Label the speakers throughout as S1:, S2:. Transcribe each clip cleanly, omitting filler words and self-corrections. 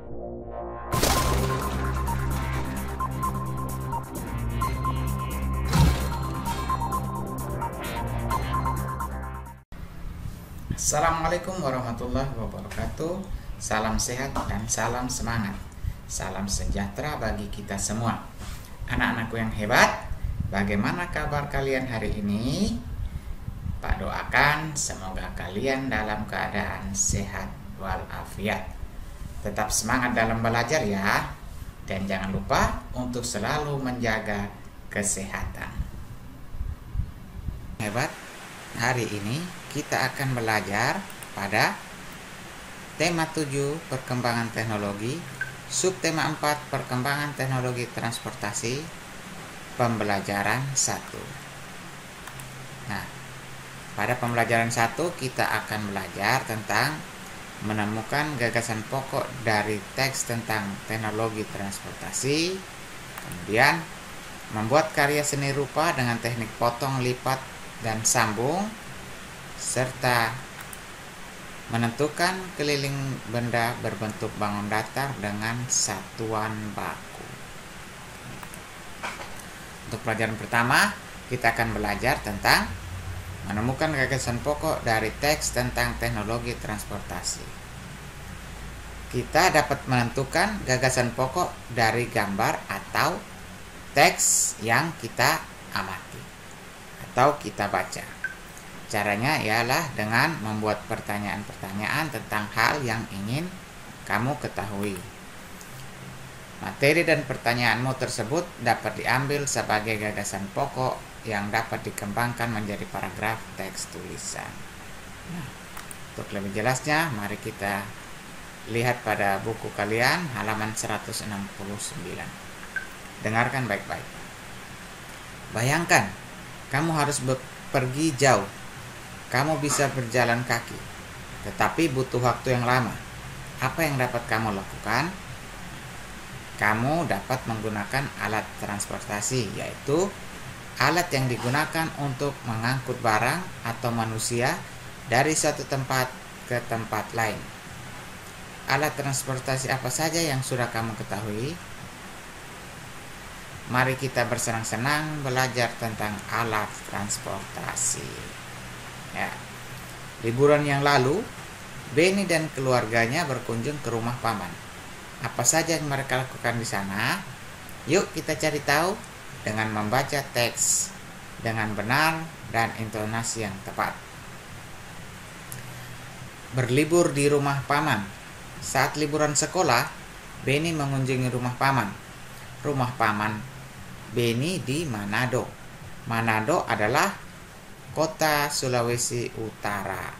S1: Assalamualaikum warahmatullahi wabarakatuh. Salam sehat dan salam semangat. Salam sejahtera bagi kita semua. Anak-anakku yang hebat, bagaimana kabar kalian hari ini? Pak doakan semoga kalian dalam keadaan sehat walafiat. Tetap semangat dalam belajar ya. Dan jangan lupa untuk selalu menjaga kesehatan. Hebat, hari ini kita akan belajar pada tema 7 perkembangan teknologi, subtema 4 perkembangan teknologi transportasi, pembelajaran 1. Nah, pada pembelajaran 1 kita akan belajar tentang menemukan gagasan pokok dari teks tentang teknologi transportasi, kemudian membuat karya seni rupa dengan teknik potong, lipat, dan sambung, serta menentukan keliling benda berbentuk bangun datar dengan satuan baku. Untuk pelajaran pertama, kita akan belajar tentang menemukan gagasan pokok dari teks tentang teknologi transportasi. Kita dapat menentukan gagasan pokok dari gambar atau teks yang kita amati atau kita baca. Caranya ialah dengan membuat pertanyaan-pertanyaan tentang hal yang ingin kamu ketahui. Materi dan pertanyaanmu tersebut dapat diambil sebagai gagasan pokok yang dapat dikembangkan menjadi paragraf teks tulisan. Nah, untuk lebih jelasnya, mari kita lihat pada buku kalian halaman 169. Dengarkan baik-baik. Bayangkan, kamu harus pergi jauh. Kamu bisa berjalan kaki, tetapi butuh waktu yang lama. Apa yang dapat kamu lakukan? Kamu dapat menggunakan alat transportasi, yaitu alat yang digunakan untuk mengangkut barang atau manusia dari satu tempat ke tempat lain. Alat transportasi apa saja yang sudah kamu ketahui? Mari kita bersenang-senang belajar tentang alat transportasi. Ya. Liburan yang lalu, Benny dan keluarganya berkunjung ke rumah paman. Apa saja yang mereka lakukan di sana? Yuk kita cari tahu dengan membaca teks dengan benar dan intonasi yang tepat. Berlibur di rumah paman. Saat liburan sekolah, Benny mengunjungi rumah paman. Rumah paman Benny di Manado. Manado adalah kota Sulawesi Utara.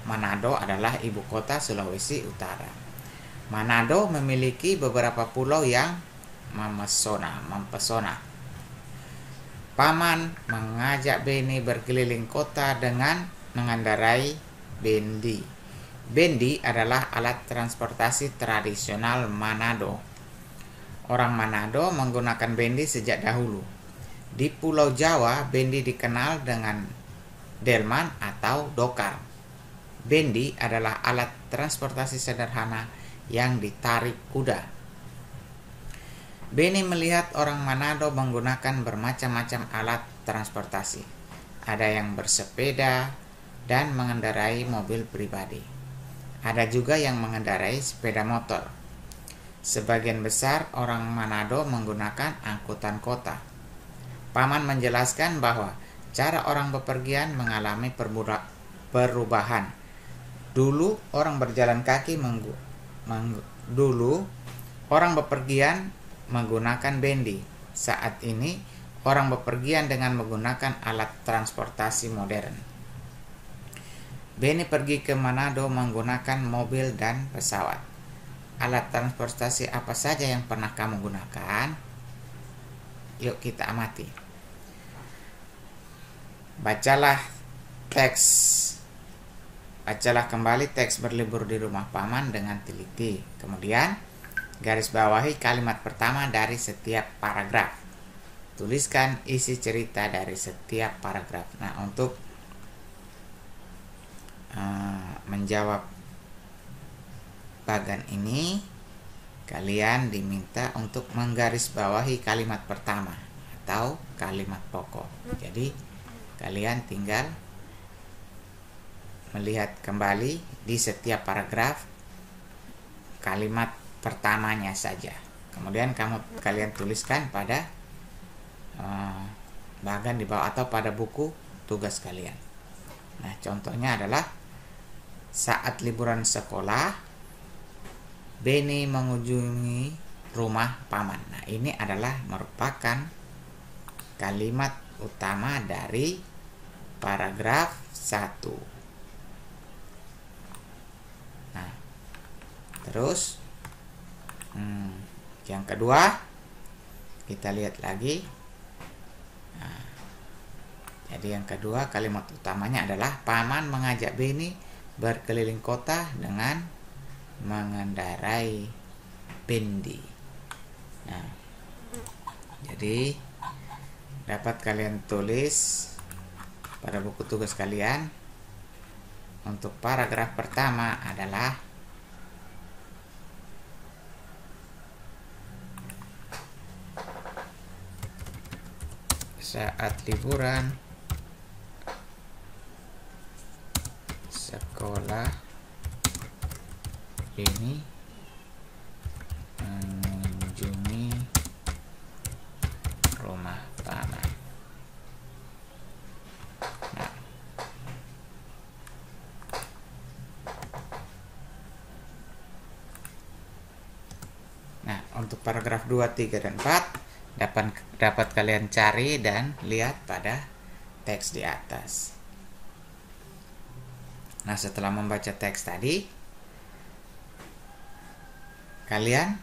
S1: Manado adalah ibu kota Sulawesi Utara. Manado memiliki beberapa pulau yang mempesona. Paman mengajak Benny berkeliling kota dengan mengendarai bendi. Bendi adalah alat transportasi tradisional Manado. Orang Manado menggunakan bendi sejak dahulu. Di Pulau Jawa, bendi dikenal dengan delman atau dokar. Bendi adalah alat transportasi sederhana yang ditarik kuda. Benny melihat orang Manado menggunakan bermacam-macam alat transportasi. Ada yang bersepeda dan mengendarai mobil pribadi. Ada juga yang mengendarai sepeda motor. Sebagian besar orang Manado menggunakan angkutan kota. Paman menjelaskan bahwa cara orang bepergian mengalami perubahan. Dulu orang berjalan kaki bepergian menggunakan bendi. Saat ini orang bepergian dengan menggunakan alat transportasi modern. Benny pergi ke Manado menggunakan mobil dan pesawat. Alat transportasi apa saja yang pernah kamu gunakan? Yuk kita amati. Bacalah kembali teks berlibur di rumah paman dengan teliti. Kemudian, garis bawahi kalimat pertama dari setiap paragraf. Tuliskan isi cerita dari setiap paragraf. Nah, untuk menjawab bagan ini, kalian diminta untuk menggarisbawahi kalimat pertama atau kalimat pokok. Jadi kalian tinggal melihat kembali di setiap paragraf kalimat pertamanya saja. Kemudian kalian tuliskan pada bagian di bawah atau pada buku tugas kalian. Nah, contohnya adalah saat liburan sekolah, Beni mengunjungi rumah paman. Nah, ini adalah merupakan kalimat utama dari paragraf 1. Nah, terus yang kedua kita lihat lagi. Nah, jadi yang kedua kalimat utamanya adalah paman mengajak Beni berkeliling kota dengan mengendarai Bendi. Nah, jadi dapat kalian tulis pada buku tugas kalian. Untuk paragraf pertama adalah saat liburan sekolah, Beni mengunjungi rumah paman. Nah, untuk paragraf 2, 3, dan 4 dapat kalian cari dan lihat pada teks di atas. Nah, setelah membaca teks tadi, kalian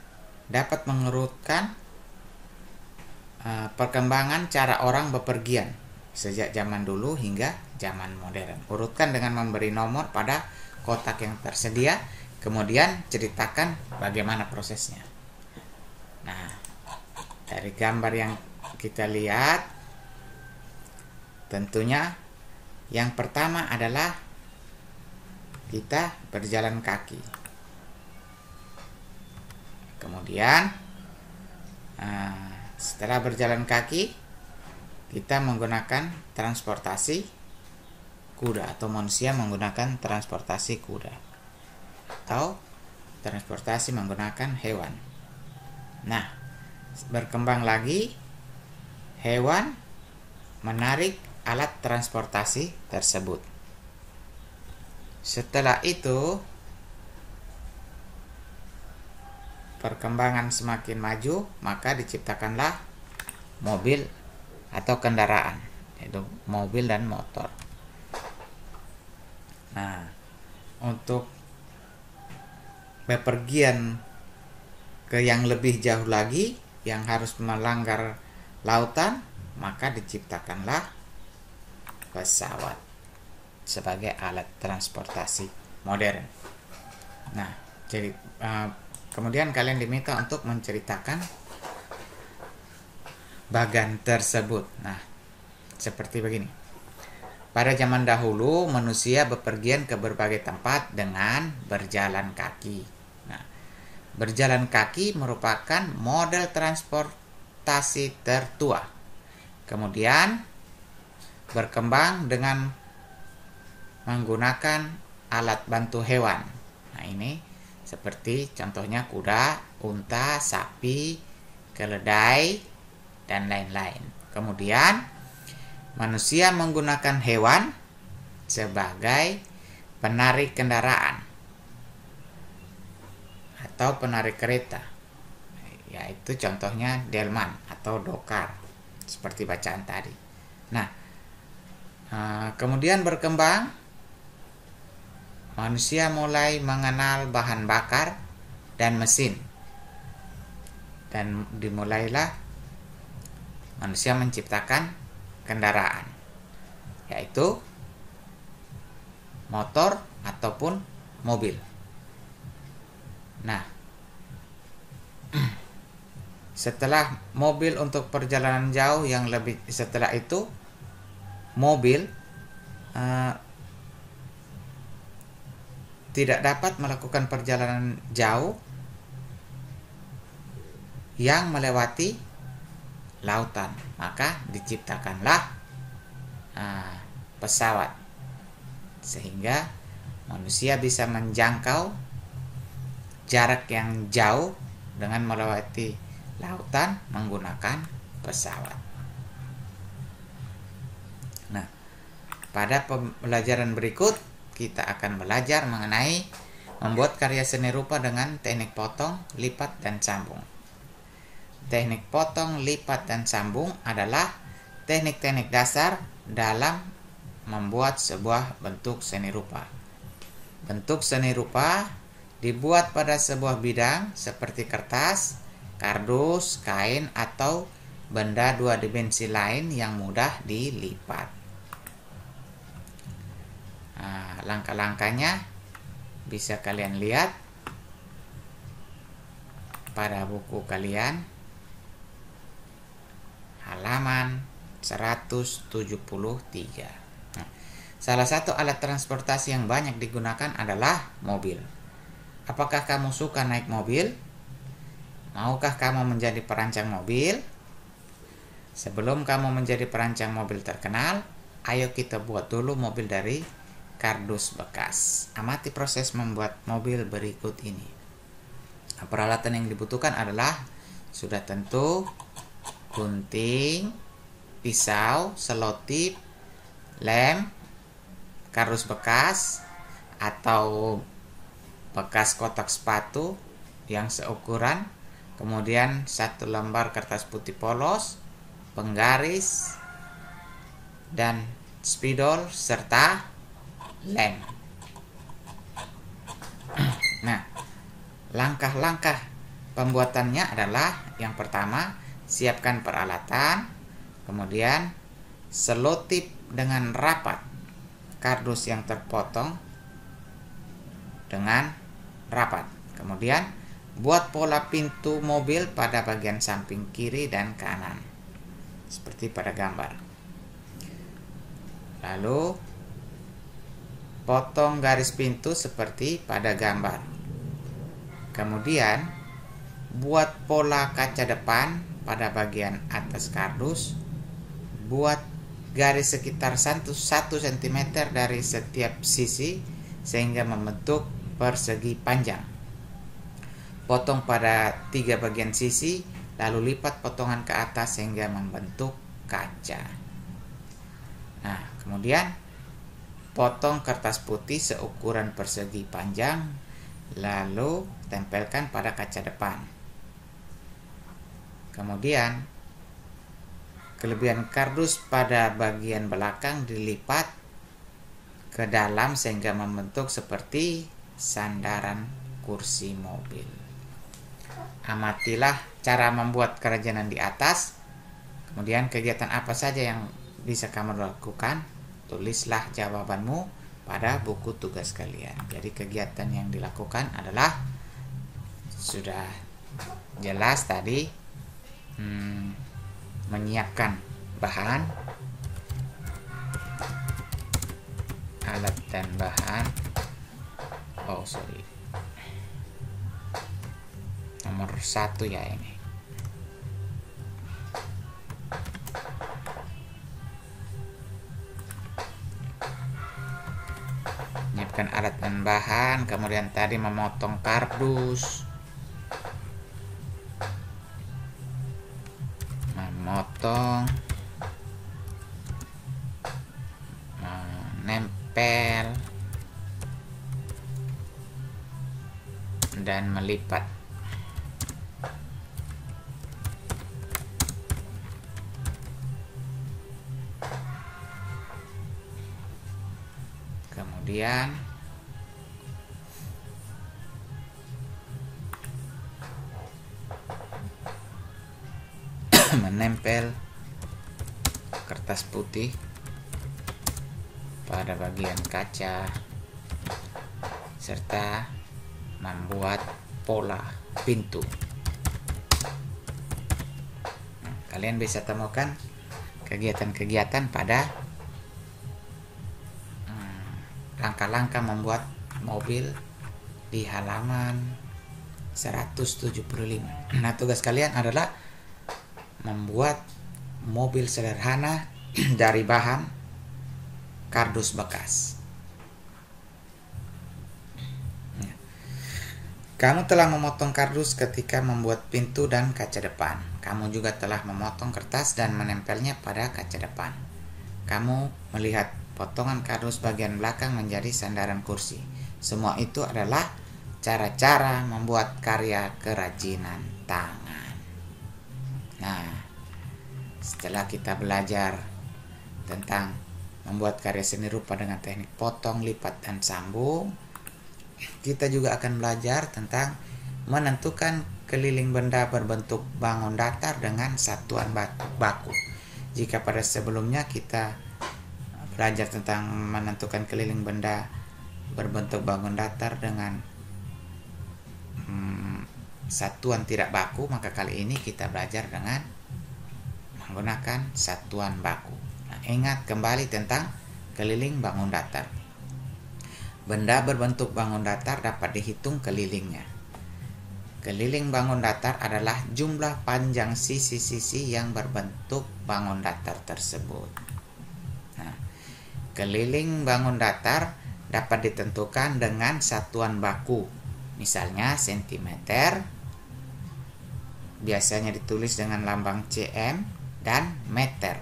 S1: dapat mengurutkan perkembangan cara orang bepergian sejak zaman dulu hingga zaman modern. Urutkan dengan memberi nomor pada kotak yang tersedia, kemudian ceritakan bagaimana prosesnya. Nah, dari gambar yang kita lihat, tentunya yang pertama adalah kita berjalan kaki. Kemudian setelah berjalan kaki, kita menggunakan transportasi kuda atau manusia menggunakan transportasi kuda atau transportasi menggunakan hewan. Nah, berkembang lagi, hewan menarik alat transportasi tersebut. Setelah itu, perkembangan semakin maju, maka diciptakanlah mobil atau kendaraan, yaitu mobil dan motor. Nah, untuk bepergian ke yang lebih jauh lagi, yang harus melanggar lautan, maka diciptakanlah pesawat sebagai alat transportasi modern. Nah, jadi kemudian kalian diminta untuk menceritakan bagan tersebut. Nah, seperti begini. Pada zaman dahulu, manusia bepergian ke berbagai tempat dengan berjalan kaki. Nah, berjalan kaki merupakan model transportasi tertua. Kemudian berkembang dengan menggunakan alat bantu hewan. Nah, ini seperti contohnya kuda, unta, sapi, keledai, dan lain-lain. Kemudian manusia menggunakan hewan sebagai penarik kendaraan atau penarik kereta, yaitu contohnya delman atau dokar seperti bacaan tadi. Nah, kemudian berkembang, manusia mulai mengenal bahan bakar dan mesin, dan dimulailah manusia menciptakan kendaraan, yaitu motor ataupun mobil. Nah, setelah mobil untuk perjalanan jauh, setelah itu mobil tidak dapat melakukan perjalanan jauh yang melewati lautan. Maka diciptakanlah pesawat sehingga manusia bisa menjangkau jarak yang jauh dengan melewati lautan menggunakan pesawat. Nah, pada pembelajaran berikut kita akan belajar mengenai membuat karya seni rupa dengan teknik potong, lipat, dan sambung. Teknik potong, lipat, dan sambung adalah teknik-teknik dasar dalam membuat sebuah bentuk seni rupa. Bentuk seni rupa dibuat pada sebuah bidang seperti kertas, kardus, kain, atau benda dua dimensi lain yang mudah dilipat. Langkah-langkahnya bisa kalian lihat pada buku kalian halaman 173. Salah satu alat transportasi yang banyak digunakan adalah mobil. Apakah kamu suka naik mobil? Maukah kamu menjadi perancang mobil? Sebelum kamu menjadi perancang mobil terkenal, ayo kita buat dulu mobil dari kardus bekas. Amati proses membuat mobil berikut ini. Peralatan yang dibutuhkan adalah sudah tentu gunting, pisau, selotip, lem, kardus bekas atau bekas kotak sepatu yang seukuran, kemudian 1 lembar kertas putih polos, penggaris, dan spidol serta lem. Nah, langkah-langkah pembuatannya adalah yang pertama, siapkan peralatan, kemudian selotip dengan rapat kardus yang terpotong dengan rapat. Kemudian buat pola pintu mobil pada bagian samping kiri dan kanan seperti pada gambar. Lalu potong garis pintu seperti pada gambar. Kemudian buat pola kaca depan pada bagian atas kardus. Buat garis sekitar 1 cm dari setiap sisi sehingga membentuk persegi panjang. Potong pada 3 bagian sisi, lalu lipat potongan ke atas sehingga membentuk kaca. Nah, kemudian potong kertas putih seukuran persegi panjang, lalu tempelkan pada kaca depan. Kemudian kelebihan kardus pada bagian belakang dilipat ke dalam sehingga membentuk seperti sandaran kursi mobil. Amatilah cara membuat kerajinan di atas. Kemudian kegiatan apa saja yang bisa kamu lakukan? Tulislah jawabanmu pada buku tugas kalian. Jadi kegiatan yang dilakukan adalah sudah jelas tadi, menyiapkan bahan, alat dan bahan. Nomor 1 ya ini. Menyiapkan alat dan bahan, kemudian tadi memotong kardus, memotong, menempel, dan melipat. Kemudian menempel kertas putih pada bagian kaca serta membuat pola pintu. Kalian bisa temukan kegiatan-kegiatan pada langkah-langkah membuat mobil di halaman 175. Nah, tugas kalian adalah membuat mobil sederhana dari bahan kardus bekas. Kamu telah memotong kardus ketika membuat pintu dan kaca depan. Kamu juga telah memotong kertas dan menempelnya pada kaca depan. Kamu melihat potongan kardus bagian belakang menjadi sandaran kursi. Semua itu adalah cara-cara membuat karya kerajinan tangan. Nah, setelah kita belajar tentang membuat karya seni rupa dengan teknik potong, lipat, dan sambung, kita juga akan belajar tentang menentukan keliling benda berbentuk bangun datar dengan satuan baku. Jika pada sebelumnya kita belajar tentang menentukan keliling benda berbentuk bangun datar dengan satuan tidak baku, maka kali ini kita belajar dengan menggunakan satuan baku. Nah, ingat kembali tentang keliling bangun datar. Benda berbentuk bangun datar dapat dihitung kelilingnya. Keliling bangun datar adalah jumlah panjang sisi-sisi yang berbentuk bangun datar tersebut. Nah, keliling bangun datar dapat ditentukan dengan satuan baku. Misalnya cm, biasanya ditulis dengan lambang cm, dan meter,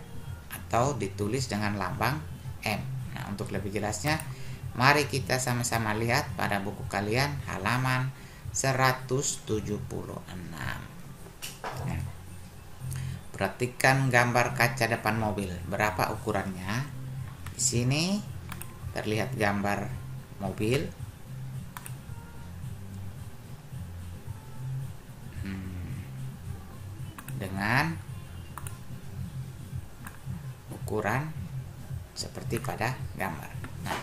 S1: atau ditulis dengan lambang m. Nah, untuk lebih jelasnya, mari kita sama-sama lihat pada buku kalian halaman 176. Nah, perhatikan gambar kaca depan mobil. Berapa ukurannya? Di sini terlihat gambar mobil. Dengan ukuran seperti pada gambar. Nah,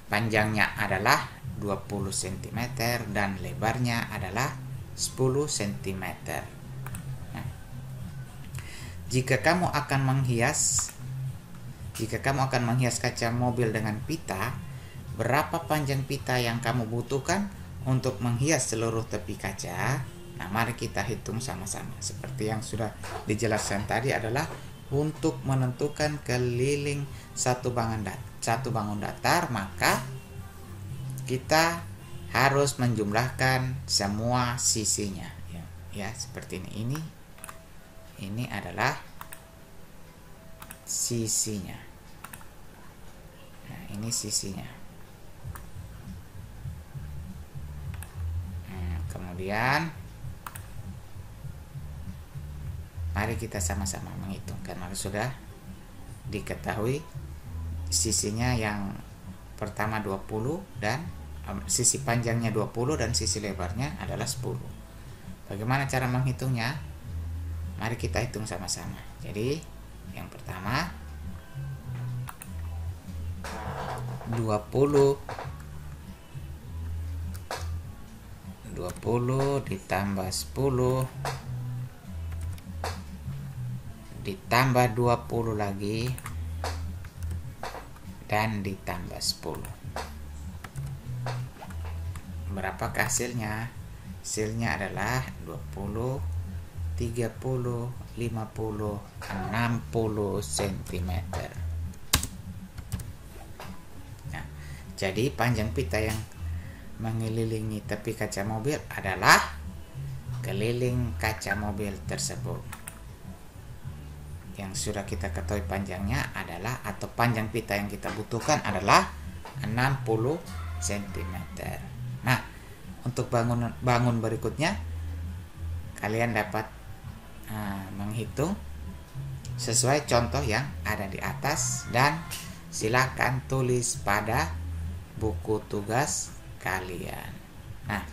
S1: panjangnya adalah 20 cm dan lebarnya adalah 10 cm. Nah, jika kamu akan menghias kaca mobil dengan pita, berapa panjang pita yang kamu butuhkan untuk menghias seluruh tepi kaca? Nah, mari kita hitung sama-sama. Seperti yang sudah dijelaskan tadi adalah untuk menentukan keliling satu bangun datar, maka kita harus menjumlahkan semua sisinya. Ya, seperti ini. Ini adalah sisinya. Nah, ini sisinya. Kemudian mari kita sama-sama menghitung, karena sudah diketahui sisinya yang pertama 20 dan sisi panjangnya 20 dan sisi lebarnya adalah 10. Bagaimana cara menghitungnya? Mari kita hitung sama-sama. Jadi yang pertama 20 ditambah 10 ditambah 20 lagi dan ditambah 10. Berapakah hasilnya? Hasilnya adalah 20, 30, 50, 60 cm. Nah, jadi panjang pita yang mengelilingi tepi kaca mobil adalah keliling kaca mobil tersebut. Yang sudah kita ketahui panjangnya adalah, atau panjang pita yang kita butuhkan adalah 60 cm. Nah, untuk bangun berikutnya kalian dapat menghitung sesuai contoh yang ada di atas, dan silakan tulis pada buku tugas kalian. Nah,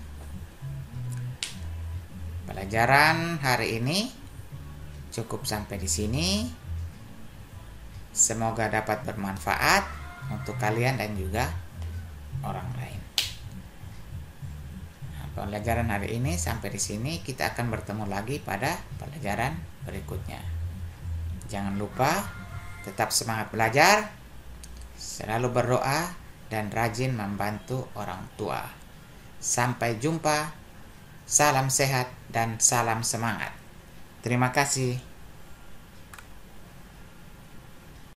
S1: pelajaran hari ini cukup sampai di sini. Semoga dapat bermanfaat untuk kalian dan juga orang lain. Nah, pelajaran hari ini sampai di sini. Kita akan bertemu lagi pada pelajaran berikutnya. Jangan lupa tetap semangat belajar, selalu berdoa, dan rajin membantu orang tua. Sampai jumpa Salam sehat dan salam semangat. Terima kasih.